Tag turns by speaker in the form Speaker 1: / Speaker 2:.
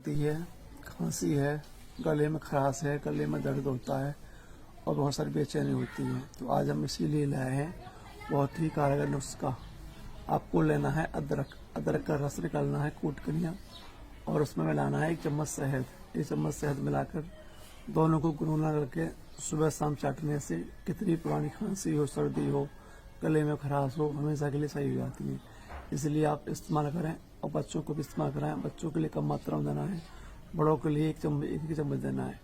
Speaker 1: होती है, खांसी है, गले में खराश है, गले में दर्द होता है और बहुत सारी बेचैनी होती है। तो आज हम इसीलिए लाए हैं बहुत ही कारगर नुस्खा। आपको लेना है अदरक, अदरक का रस निकालना है कूट कर लिया और उसमें मिलाना है 1 चम्मच शहद। 1 चम्मच शहद मिलाकर दोनों को गुनगुना करके सुबह शाम चाटने से कितनी पुरानी खांसी हो, सर्दी हो, गले में खराश हो, हमेशा के लिए सही हो जाती है। इसलिए आप इस्तेमाल करें और बच्चों को भी इस्तेमाल कराएं। बच्चों के लिए कम मात्रा में देना है, बड़ों के लिए 1 चम्मच देना है।